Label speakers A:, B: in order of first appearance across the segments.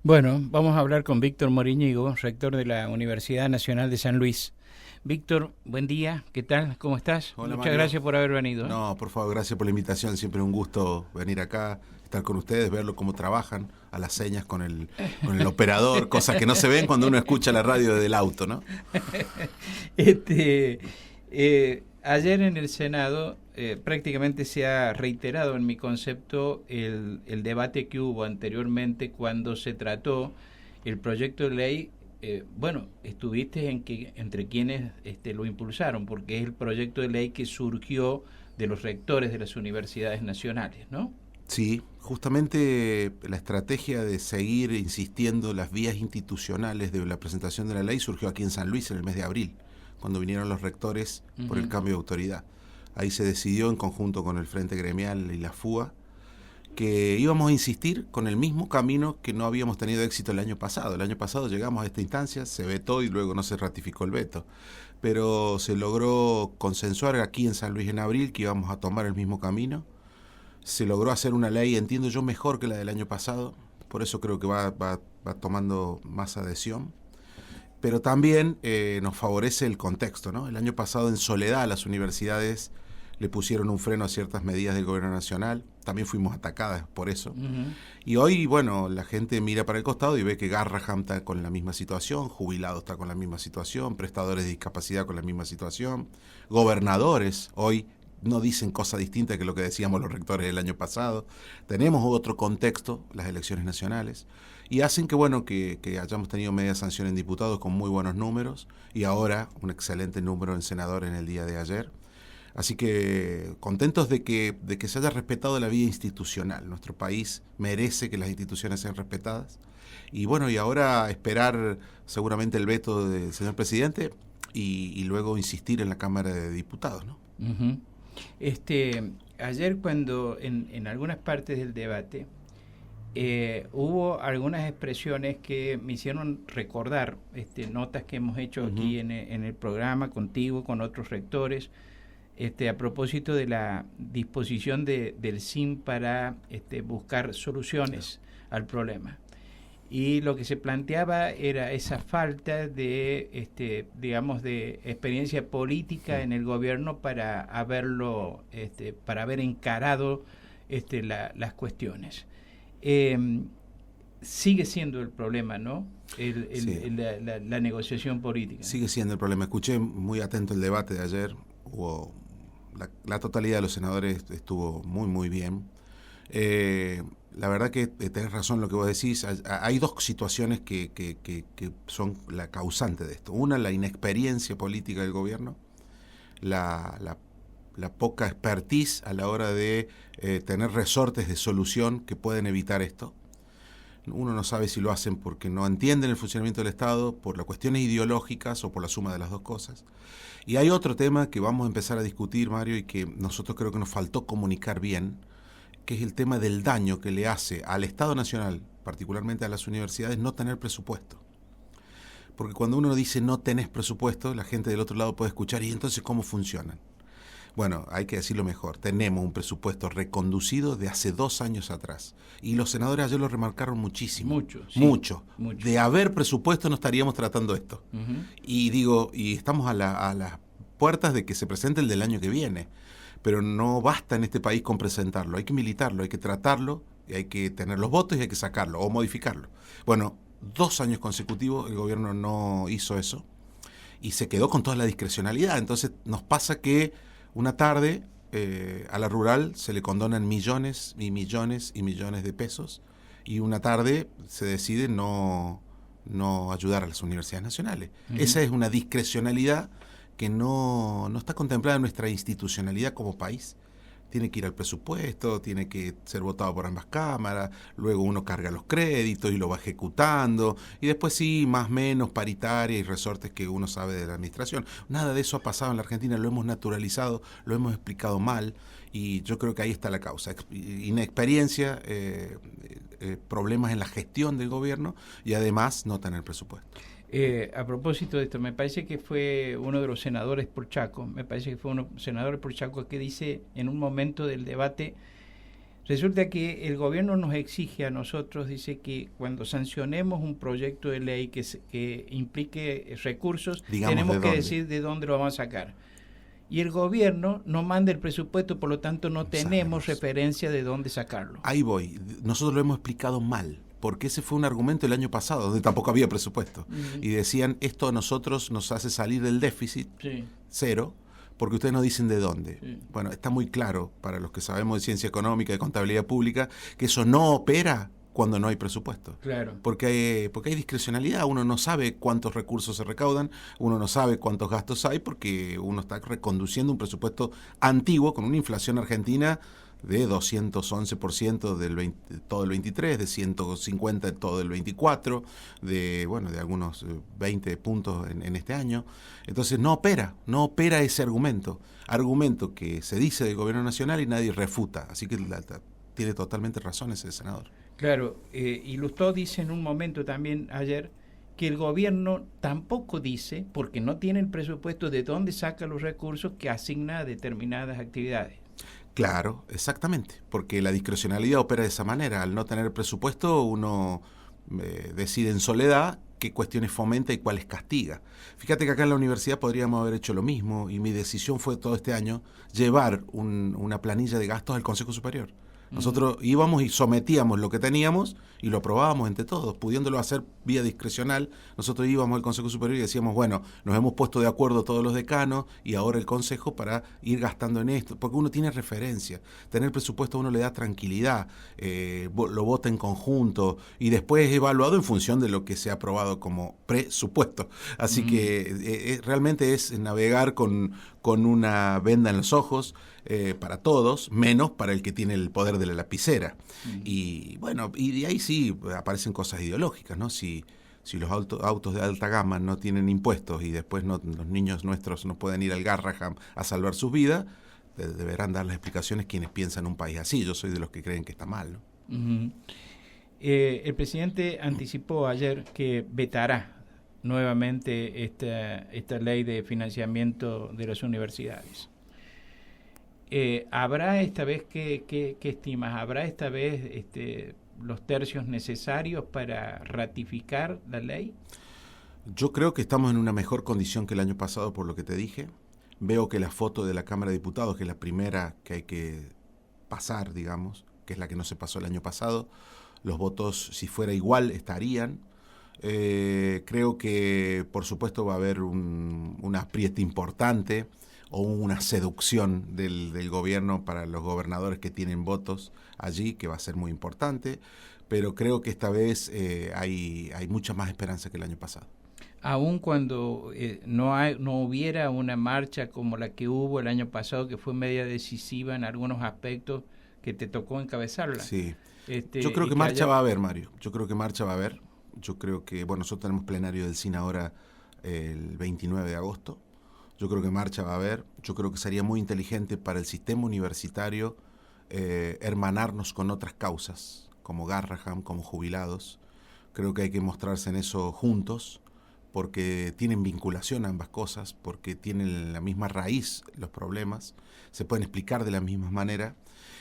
A: Bueno, vamos a hablar con Víctor Moríñigo, rector de la Universidad Nacional de San Luis. Víctor, buen día, ¿qué tal? ¿Cómo estás?
B: Hola
A: Muchas
B: Mario.
A: gracias por haber venido.
B: No, por favor, gracias por la invitación. Siempre es un gusto venir acá, estar con ustedes, verlo cómo trabajan a las señas con el operador, cosas que no se ven cuando uno escucha la radio desde el auto, ¿no?
A: Este, ayer en el Senado prácticamente se ha reiterado en mi concepto el debate que hubo anteriormente cuando se trató el proyecto de ley. Bueno, estuviste entre quienes lo impulsaron, porque es el proyecto de ley que surgió de los rectores de las universidades nacionales, ¿no?
B: Sí, justamente la estrategia de seguir insistiendo las vías institucionales de la presentación de la ley surgió aquí en San Luis en el mes de abril, cuando vinieron los rectores por el cambio de autoridad. Ahí se decidió en conjunto con el Frente Gremial y la FUA que íbamos a insistir con el mismo camino que no habíamos tenido éxito el año pasado. El año pasado llegamos a esta instancia, se vetó y luego no se ratificó el veto. Pero se logró consensuar aquí en San Luis en abril que íbamos a tomar el mismo camino. Se logró hacer una ley, entiendo yo, mejor que la del año pasado. Por eso creo que va tomando más adhesión. Pero también nos favorece el contexto, ¿no? El año pasado en soledad las universidades le pusieron un freno a ciertas medidas del gobierno nacional. También fuimos atacadas por eso. Y hoy, bueno, la gente mira para el costado y ve que Garraham está con la misma situación, jubilados está con la misma situación, prestadores de discapacidad con la misma situación, gobernadores hoy no dicen cosas distintas que lo que decíamos los rectores del año pasado. Tenemos otro contexto, las elecciones nacionales, y hacen que, bueno, que hayamos tenido media sanción en diputados con muy buenos números y ahora un excelente número en senadores en el día de ayer. Así que contentos de que se haya respetado la vía institucional. Nuestro país merece que las instituciones sean respetadas. Y bueno, y ahora esperar seguramente el veto del señor presidente y luego insistir en la Cámara de Diputados, ¿no?
A: Uh-huh. Ayer cuando en algunas partes del debate hubo algunas expresiones que me hicieron recordar notas que hemos hecho aquí en el programa contigo, con otros rectores, a propósito de la disposición del SIN para buscar soluciones al problema. Y lo que se planteaba era esa falta de, digamos, de experiencia política en el gobierno para haberlo, para haber encarado las cuestiones. Sigue siendo el problema, ¿no?
B: Sí.
A: La negociación política.
B: Sigue siendo el problema. Escuché muy atento el debate de ayer. Hubo la totalidad de los senadores estuvo muy, muy bien. La verdad que tenés razón en lo que vos decís. Hay dos situaciones que son la causante de esto. Una, la inexperiencia política del gobierno, la poca expertise a la hora de tener resortes de solución que pueden evitar esto. Uno no sabe si lo hacen porque no entienden el funcionamiento del Estado, por las cuestiones ideológicas o por la suma de las dos cosas. Y hay otro tema que vamos a empezar a discutir, Mario, y que nosotros creo que nos faltó comunicar bien, que es el tema del daño que le hace al Estado Nacional, particularmente a las universidades, no tener presupuesto. Porque cuando uno dice no tenés presupuesto, la gente del otro lado puede escuchar, ¿y entonces cómo funcionan? Bueno, hay que decirlo mejor. Tenemos un presupuesto reconducido de hace 2 años atrás. Y los senadores ayer lo remarcaron muchísimo.
A: Mucho, sí.
B: Mucho.
A: Mucho.
B: De haber presupuesto no estaríamos tratando esto. Y estamos a las puertas de que se presente el del año que viene. Pero no basta en este país con presentarlo. Hay que militarlo, hay que tratarlo, y hay que tener los votos y hay que sacarlo o modificarlo. Bueno, 2 años consecutivos el gobierno no hizo eso. Y se quedó con toda la discrecionalidad. Entonces nos pasa que una tarde a la rural se le condonan millones y millones y millones de pesos y una tarde se decide no ayudar a las universidades nacionales. Esa es una discrecionalidad que no está contemplada en nuestra institucionalidad como país. Tiene que ir al presupuesto, tiene que ser votado por ambas cámaras, luego uno carga los créditos y lo va ejecutando, y después sí, más o menos paritaria y resortes que uno sabe de la administración. Nada de eso ha pasado en la Argentina, lo hemos naturalizado, lo hemos explicado mal, y yo creo que ahí está la causa. Inexperiencia, problemas en la gestión del gobierno y además no tener presupuesto.
A: A propósito de esto, me parece que fue uno de los senadores por Chaco, que dice en un momento del debate, Resulta que el gobierno nos exige a nosotros, dice que cuando sancionemos un proyecto de ley que implique recursos,
B: Digamos
A: tenemos
B: de
A: que
B: dónde.
A: decir de dónde lo vamos a sacar. Y el gobierno no manda el presupuesto, por lo tanto no tenemos referencia de dónde sacarlo.
B: Ahí voy. Nosotros lo hemos explicado mal, porque ese fue un argumento el año pasado, donde tampoco había presupuesto. Y decían, esto a nosotros nos hace salir del déficit, cero, porque ustedes nos dicen de dónde. Bueno, está muy claro para los que sabemos de ciencia económica, de contabilidad pública, que eso no opera cuando no hay presupuesto.
A: Claro.
B: Porque hay discrecionalidad, uno no sabe cuántos recursos se recaudan, uno no sabe cuántos gastos hay, porque uno está reconduciendo un presupuesto antiguo con una inflación argentina de 211% todo el 23, de 150 en todo el 24, de algunos 20 puntos en este año. Entonces no opera ese argumento que se dice del gobierno nacional y nadie refuta. Así que tiene totalmente razón ese senador.
A: Claro, y Lustó dice en un momento también ayer que el gobierno tampoco dice, porque no tiene el presupuesto, de dónde saca los recursos que asigna a determinadas actividades.
B: Claro, exactamente, porque la discrecionalidad opera de esa manera. Al no tener presupuesto, uno decide en soledad qué cuestiones fomenta y cuáles castiga. Fíjate que acá en la universidad podríamos haber hecho lo mismo, y mi decisión fue todo este año llevar una planilla de gastos al Consejo Superior. Nosotros íbamos y sometíamos lo que teníamos y lo aprobábamos entre todos, pudiéndolo hacer vía discrecional. Nosotros íbamos al Consejo Superior y decíamos, bueno, nos hemos puesto de acuerdo todos los decanos y ahora el Consejo para ir gastando en esto, porque uno tiene referencia. Tener presupuesto a uno le da tranquilidad, lo vota en conjunto y después es evaluado en función de lo que se ha aprobado como presupuesto. Así que realmente es navegar con una venda en los ojos, para todos, menos para el que tiene el poder de la lapicera. Y bueno, y de ahí sí aparecen cosas ideológicas, ¿no? Si los autos de alta gama no tienen impuestos y después los niños nuestros no pueden ir al Garraham a salvar sus vidas, deberán dar las explicaciones quienes piensan un país así. Yo soy de los que creen que está mal, ¿no?
A: El presidente anticipó ayer que vetará nuevamente esta ley de financiamiento de las universidades. ¿Habrá esta vez, qué estimas? ¿Habrá esta vez los tercios necesarios para ratificar la ley?
B: Yo creo que estamos en una mejor condición que el año pasado, por lo que te dije. Veo que la foto de la Cámara de Diputados, que es la primera que hay que pasar, digamos, que es la que no se pasó el año pasado, los votos, si fuera igual, estarían. Creo que, por supuesto, va a haber un apriete importante o una seducción del gobierno para los gobernadores que tienen votos allí, que va a ser muy importante, pero creo que esta vez hay mucha más esperanza que el año pasado.
A: Aun cuando no hubiera una marcha como la que hubo el año pasado, que fue media decisiva en algunos aspectos, que te tocó encabezarla.
B: Sí. Yo creo que marcha va a haber, Mario. Yo creo que marcha va a haber. Yo creo que, nosotros tenemos plenario del CIN ahora el 29 de agosto. Yo creo que marcha va a haber. Yo creo que sería muy inteligente para el sistema universitario hermanarnos con otras causas, como Garraham, como jubilados. Creo que hay que mostrarse en eso juntos, porque tienen vinculación a ambas cosas, porque tienen la misma raíz los problemas, se pueden explicar de la misma manera.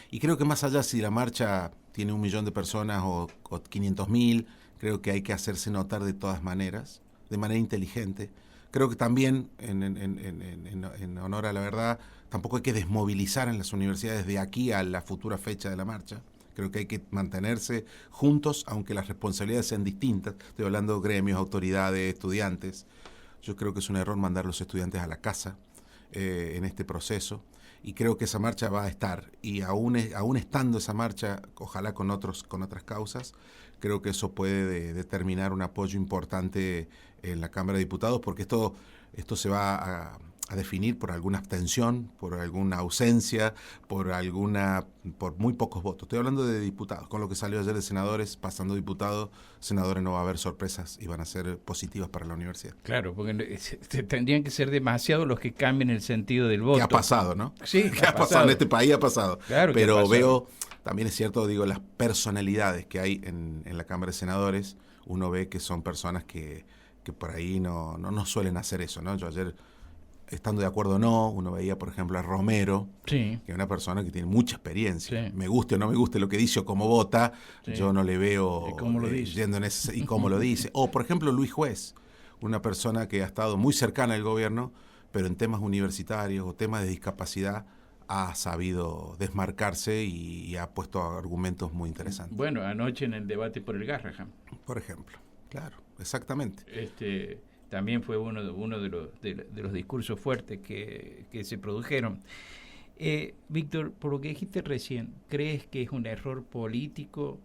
B: Y creo que más allá si la marcha tiene 1 millón de personas o 500.000, creo que hay que hacerse notar de todas maneras, de manera inteligente. Creo que también, en honor a la verdad, tampoco hay que desmovilizar en las universidades de aquí a la futura fecha de la marcha. Creo que hay que mantenerse juntos, aunque las responsabilidades sean distintas. Estoy hablando de gremios, autoridades, estudiantes. Yo creo que es un error mandar a los estudiantes a la casa en este proceso. Y creo que esa marcha va a estar. Y aún estando esa marcha, ojalá con otras causas, creo que eso puede determinar un apoyo importante en la Cámara de Diputados, porque esto se va a definir por alguna abstención, por alguna ausencia, por muy pocos votos. Estoy hablando de diputados. Con lo que salió ayer de senadores, pasando diputados, senadores no va a haber sorpresas y van a ser positivas para la universidad.
A: Claro, porque tendrían que ser demasiados los que cambien el sentido del voto.
B: ¿Qué ha pasado, no?
A: Sí,
B: ¿Qué ha pasado? En este país ha pasado.
A: Claro,
B: pero veo, también es cierto, las personalidades que hay en la Cámara de Senadores, uno ve que son personas que por ahí no suelen hacer eso, ¿no? Yo ayer estando de acuerdo o no. Uno veía, por ejemplo, a Romero,
A: Sí.
B: que es una persona que tiene mucha experiencia.
A: Sí.
B: Me guste o no me guste lo que dice o cómo vota,
A: Sí.
B: yo no le veo
A: ¿Y cómo lo dice?
B: yendo en ese, y cómo lo dice. O, por ejemplo, Luis Juez, una persona que ha estado muy cercana al gobierno, pero en temas universitarios o temas de discapacidad ha sabido desmarcarse y ha puesto argumentos muy interesantes.
A: Bueno, anoche en el debate por el Garrahan.
B: Por ejemplo, claro, exactamente.
A: También fue uno de los discursos fuertes que se produjeron. Víctor, por lo que dijiste recién, ¿crees que es un error político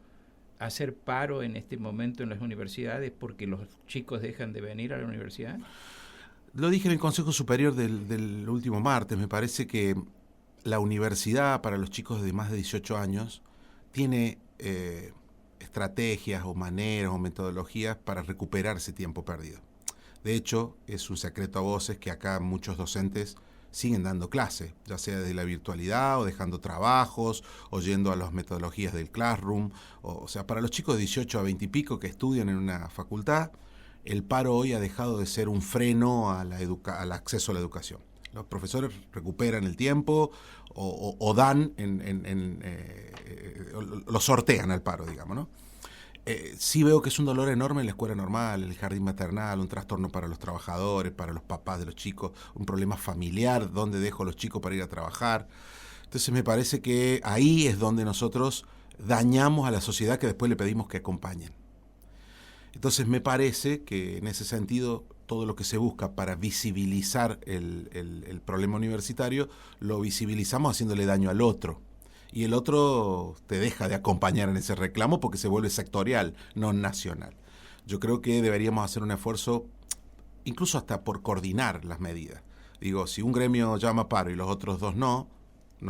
A: hacer paro en este momento en las universidades porque los chicos dejan de venir a la universidad?
B: Lo dije en el Consejo Superior del último martes. Me parece que la universidad para los chicos de más de 18 años tiene estrategias o maneras o metodologías para recuperar ese tiempo perdido. De hecho, es un secreto a voces que acá muchos docentes siguen dando clase, ya sea desde la virtualidad o dejando trabajos o yendo a las metodologías del Classroom. O sea, para los chicos de 18 a 20 y pico que estudian en una facultad, el paro hoy ha dejado de ser un freno al acceso a la educación. Los profesores recuperan el tiempo o dan, lo sortean al paro, digamos, ¿no? Sí veo que es un dolor enorme en la escuela normal, el jardín maternal, un trastorno para los trabajadores, para los papás de los chicos, un problema familiar, dónde dejo a los chicos para ir a trabajar. Entonces me parece que ahí es donde nosotros dañamos a la sociedad que después le pedimos que acompañen. Entonces me parece que en ese sentido todo lo que se busca para visibilizar el problema universitario, lo visibilizamos haciéndole daño al otro. Y el otro te deja de acompañar en ese reclamo porque se vuelve sectorial, no nacional. Yo creo que deberíamos hacer un esfuerzo, incluso hasta por coordinar las medidas. Digo, si un gremio llama a paro y los otros dos no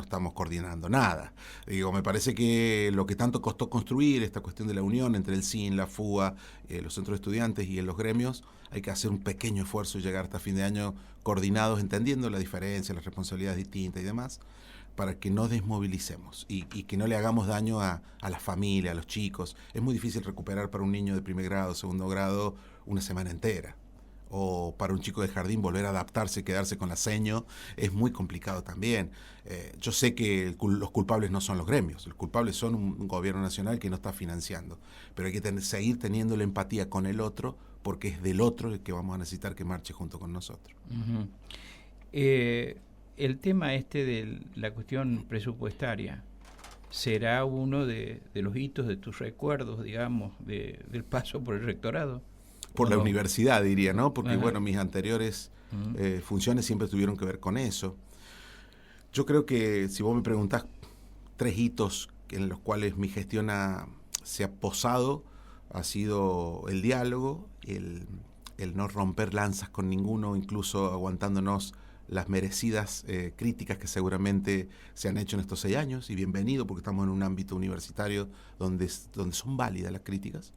B: estamos coordinando nada. Digo, me parece que lo que tanto costó construir, esta cuestión de la unión entre el CIN, la FUA, los centros de estudiantes y los gremios, hay que hacer un pequeño esfuerzo y llegar hasta fin de año coordinados, entendiendo la diferencia, las responsabilidades distintas y demás, para que no desmovilicemos y que no le hagamos daño a la familia, a los chicos. Es muy difícil recuperar para un niño de primer grado, segundo grado, una semana entera. O para un chico de jardín volver a adaptarse, quedarse con la seño, es muy complicado también. Yo sé que los culpables no son los gremios, los culpables son un gobierno nacional que no está financiando, pero hay que seguir teniendo la empatía con el otro, porque es del otro el que vamos a necesitar que marche junto con nosotros.
A: Uh-huh. El tema de la cuestión presupuestaria, ¿será uno de los hitos de tus recuerdos, digamos, del paso por el rectorado?
B: Por la universidad, diría, ¿no? Porque,
A: Ajá.
B: bueno, mis anteriores funciones siempre tuvieron que ver con eso. Yo creo que si vos me preguntás 3 hitos en los cuales mi gestión se ha posado, ha sido el diálogo, el no romper lanzas con ninguno, incluso aguantándonos las merecidas críticas que seguramente se han hecho en estos 6 años, y bienvenido porque estamos en un ámbito universitario donde son válidas las críticas.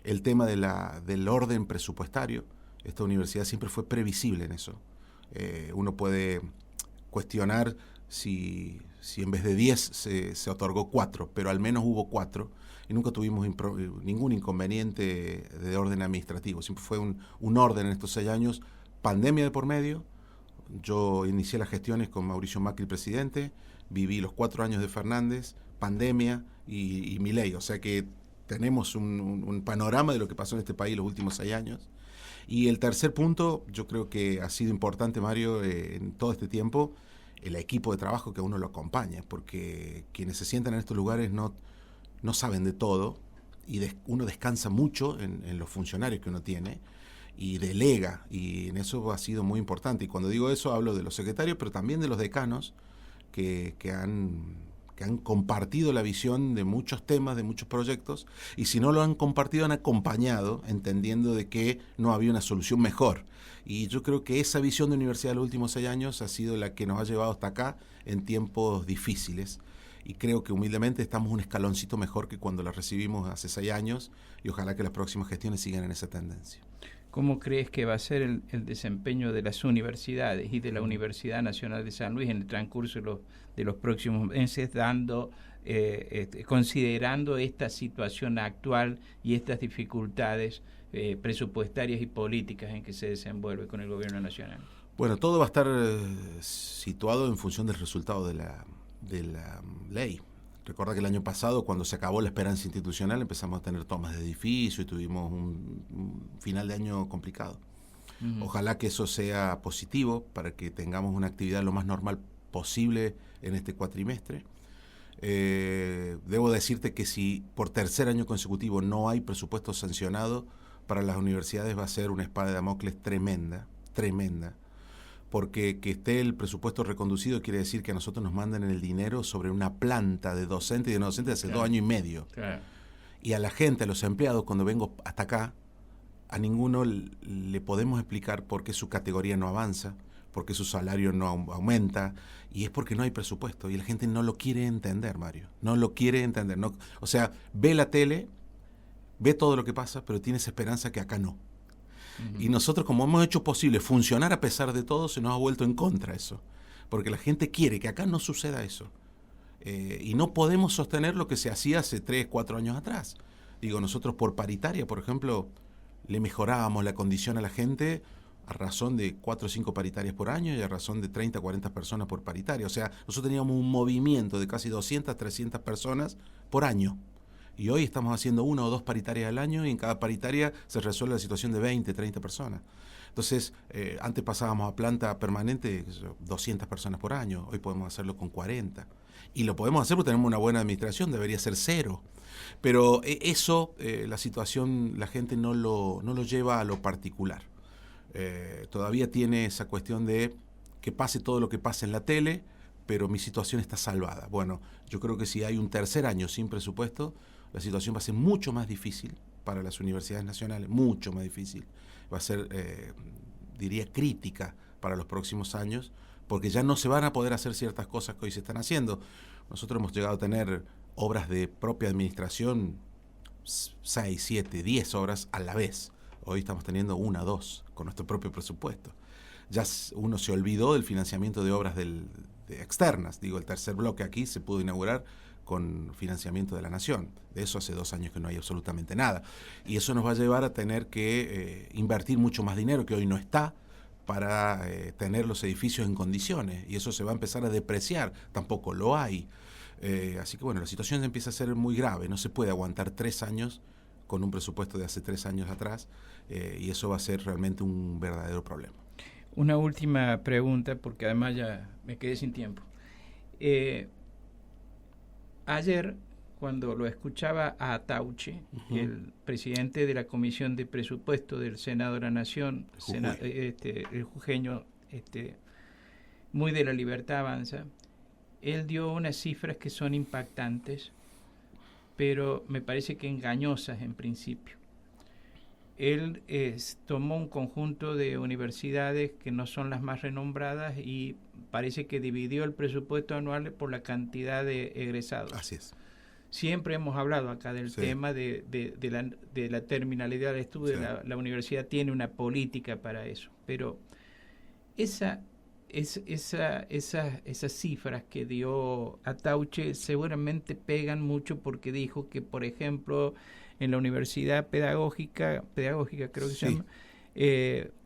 B: El tema del orden presupuestario, esta universidad siempre fue previsible en eso. Uno puede cuestionar si en vez de 10 se otorgó 4, pero al menos hubo 4 y nunca tuvimos ningún inconveniente de orden administrativo. Siempre fue un orden en estos 6 años, pandemia de por medio. Yo inicié las gestiones con Mauricio Macri, presidente, viví los 4 años de Fernández, pandemia y Milei, o sea que tenemos un panorama de lo que pasó en este país los últimos 6 años. Y el tercer punto, yo creo que ha sido importante, Mario, en todo este tiempo, el equipo de trabajo que a uno lo acompaña, porque quienes se sientan en estos lugares no saben de todo, y uno descansa mucho en los funcionarios que uno tiene, y delega, y en eso ha sido muy importante. Y cuando digo eso, hablo de los secretarios, pero también de los decanos, que han compartido la visión de muchos temas, de muchos proyectos, y si no lo han compartido, han acompañado, entendiendo de que no había una solución mejor. Y yo creo que esa visión de universidad de los últimos 6 años ha sido la que nos ha llevado hasta acá en tiempos difíciles, y creo que humildemente estamos un escaloncito mejor que cuando la recibimos hace 6 años, y ojalá que las próximas gestiones sigan en esa tendencia.
A: ¿Cómo crees que va a ser el desempeño de las universidades y de la Universidad Nacional de San Luis en el transcurso de los próximos meses, considerando esta situación actual y estas dificultades presupuestarias y políticas en que se desenvuelve con el gobierno nacional?
B: Bueno, todo va a estar situado en función del resultado de la ley. Recuerda que el año pasado, cuando se acabó la esperanza institucional, empezamos a tener tomas de edificio y tuvimos un final de año complicado. Ojalá que eso sea positivo para que tengamos una actividad lo más normal posible en este cuatrimestre. Debo decirte que si por tercer año consecutivo no hay presupuesto sancionado, para las universidades va a ser una espada de Damocles tremenda, porque que esté el presupuesto reconducido quiere decir que a nosotros nos mandan el dinero sobre una planta de docentes y de no docentes hace 2 años y medio. Claro. Y a la gente, a los empleados, cuando vengo hasta acá, a ninguno le podemos explicar por qué su categoría no avanza, por qué su salario no aumenta, y es porque no hay presupuesto, y la gente no lo quiere entender, Mario, no lo quiere entender. No, o sea, ve la tele, ve todo lo que pasa, pero tiene esa esperanza que acá no. Y nosotros, como hemos hecho posible funcionar a pesar de todo, se nos ha vuelto en contra eso, porque la gente quiere que acá no suceda eso. Y no podemos sostener lo que se hacía hace 3, 4 años atrás. Digo, nosotros por paritaria, por ejemplo, le mejorábamos la condición a la gente a razón de 4 o 5 paritarias por año y a razón de 30 o 40 personas por paritaria. O sea, nosotros teníamos un movimiento de casi 200, 300 personas por año. Y hoy estamos haciendo 1 o 2 paritarias al año y en cada paritaria se resuelve la situación de 20, 30 personas. Entonces, antes pasábamos a planta permanente 200 personas por año, hoy podemos hacerlo con 40. Y lo podemos hacer porque tenemos una buena administración, debería ser 0. Pero eso, la situación, la gente no lo lleva a lo particular. Todavía tiene esa cuestión de que pase todo lo que pasa en la tele, pero mi situación está salvada. Bueno, yo creo que si hay un tercer año sin presupuesto, la situación va a ser mucho más difícil para las universidades nacionales, mucho más difícil. Va a ser, diría, crítica para los próximos años, porque ya no se van a poder hacer ciertas cosas que hoy se están haciendo. Nosotros hemos llegado a tener obras de propia administración 6, 7, 10 obras a la vez. Hoy estamos teniendo 1 o 2 con nuestro propio presupuesto. Ya uno se olvidó del financiamiento de obras de externas. Digo, el tercer bloque aquí se pudo inaugurar con financiamiento de la Nación. De eso hace 2 años que no hay absolutamente nada. Y eso nos va a llevar a tener que invertir mucho más dinero, que hoy no está, para tener los edificios en condiciones. Y eso se va a empezar a depreciar. Tampoco lo hay. Así que bueno, la situación empieza a ser muy grave. No se puede aguantar 3 años con un presupuesto de hace 3 años atrás. Y eso va a ser realmente un verdadero problema.
A: Una última pregunta, porque además ya me quedé sin tiempo. Ayer, cuando lo escuchaba a Atauche, el presidente de la Comisión de Presupuesto del Senado de la Nación, el jujeño, muy de la Libertad Avanza, él dio unas cifras que son impactantes, pero me parece que engañosas en principio. Él tomó un conjunto de universidades que no son las más renombradas y parece que dividió el presupuesto anual por la cantidad de egresados.
B: Así es.
A: Siempre hemos hablado acá del tema de la terminalidad del estudio. La universidad tiene una política para eso, pero esas cifras que dio Atauche seguramente pegan mucho, porque dijo que, por ejemplo, en la universidad pedagógica creo que se llama,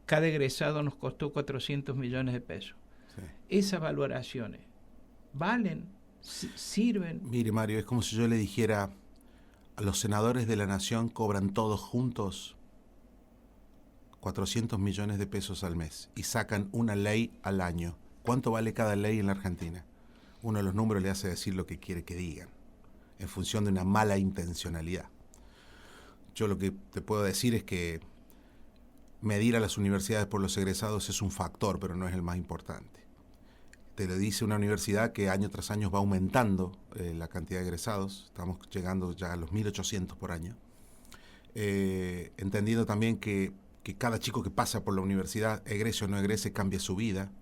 A: cada egresado nos costó 400 millones de pesos. Sí. Esas valoraciones, ¿valen? ¿Sirven?
B: Mire, Mario, es como si yo le dijera, a los senadores de la Nación cobran todos juntos 400 millones de pesos al mes y sacan una ley al año. ¿Cuánto vale cada ley en la Argentina? Uno de los números le hace decir lo que quiere que digan, en función de una mala intencionalidad. Yo lo que te puedo decir es que medir a las universidades por los egresados es un factor, pero no es el más importante. Te lo dice una universidad que año tras año va aumentando la cantidad de egresados. Estamos llegando ya a los 1.800 por año. Entendiendo también que cada chico que pasa por la universidad, egrese o no egrese, cambia su vida.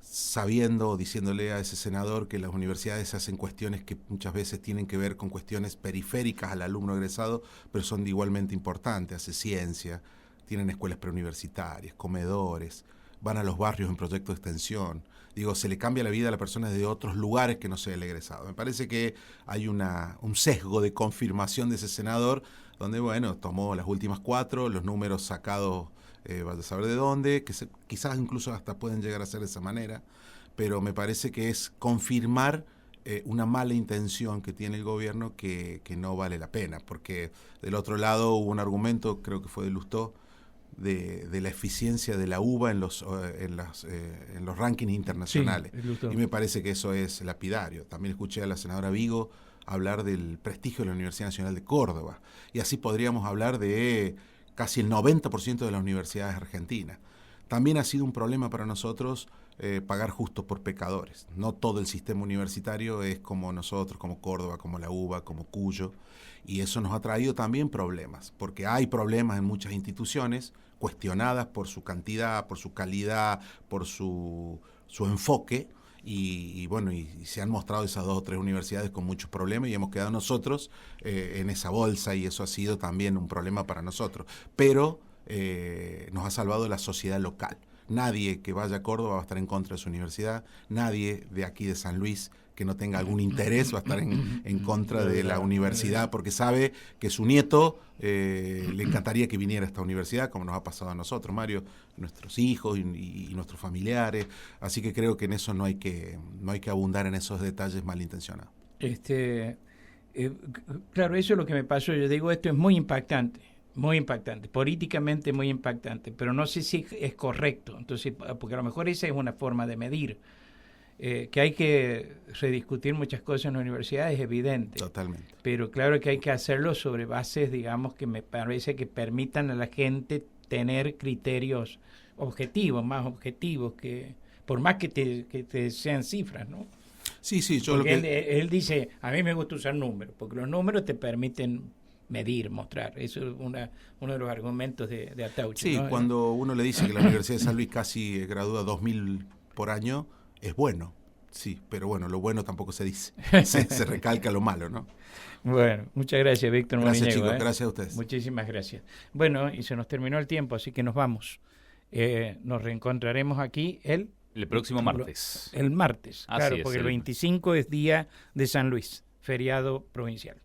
B: Sabiendo o diciéndole a ese senador que las universidades hacen cuestiones que muchas veces tienen que ver con cuestiones periféricas al alumno egresado, pero son igualmente importantes. Hace ciencia, tienen escuelas preuniversitarias, comedores, van a los barrios en proyectos de extensión. Digo, se le cambia la vida a la persona de otros lugares que no sea el egresado. Me parece que hay un sesgo de confirmación de ese senador, donde, bueno, tomó las últimas 4, los números sacados vaya a saber de dónde, quizás incluso hasta pueden llegar a ser de esa manera, pero me parece que es confirmar una mala intención que tiene el gobierno que no vale la pena, porque del otro lado hubo un argumento, creo que fue de Lustó, de la eficiencia de la UBA en los rankings internacionales. Sí, y me parece que eso es lapidario. También escuché a la senadora Vigo hablar del prestigio de la Universidad Nacional de Córdoba, y así podríamos hablar de casi el 90% de las universidades argentinas. También ha sido un problema para nosotros pagar justo por pecadores. No todo el sistema universitario es como nosotros, como Córdoba, como la UBA, como Cuyo, y eso nos ha traído también problemas, porque hay problemas en muchas instituciones cuestionadas por su cantidad, por su calidad, por su enfoque, y bueno, y se han mostrado esas 2 o 3 universidades con muchos problemas y hemos quedado nosotros en esa bolsa, y eso ha sido también un problema para nosotros. Pero nos ha salvado la sociedad local. Nadie que vaya a Córdoba va a estar en contra de su universidad, nadie de aquí de San Luis que no tenga algún interés va a estar en contra de la universidad, porque sabe que su nieto le encantaría que viniera a esta universidad, como nos ha pasado a nosotros, Mario, nuestros hijos y nuestros familiares. Así que creo que en eso no hay que abundar en esos detalles malintencionados.
A: Claro, eso es lo que me pasó. Yo digo, esto es muy impactante, políticamente muy impactante, pero no sé si es correcto. Entonces, porque a lo mejor esa es una forma de medir. Que hay que rediscutir muchas cosas en la universidad es evidente.
B: Totalmente.
A: Pero claro que hay que hacerlo sobre bases, digamos, que me parece que permitan a la gente tener criterios objetivos, más objetivos, que por más que te sean cifras, ¿no?
B: Sí, yo
A: porque
B: lo que...
A: él dice, a mí me gusta usar números, porque los números te permiten medir, mostrar. Eso es uno de los argumentos de Attaucho.
B: Sí, ¿no? Cuando uno le dice que la Universidad de San Luis casi gradúa 2.000 por año, es bueno, sí, pero bueno, lo bueno tampoco se dice, se recalca lo malo, ¿no?
A: Bueno, muchas gracias, Víctor Moviñego.
B: Gracias, chicos, gracias a ustedes.
A: Muchísimas gracias. Bueno, y se nos terminó el tiempo, así que nos vamos. Nos reencontraremos aquí el
C: próximo martes.
A: El martes,
C: Así
A: claro,
C: es,
A: porque el 25 es día de San Luis, feriado provincial.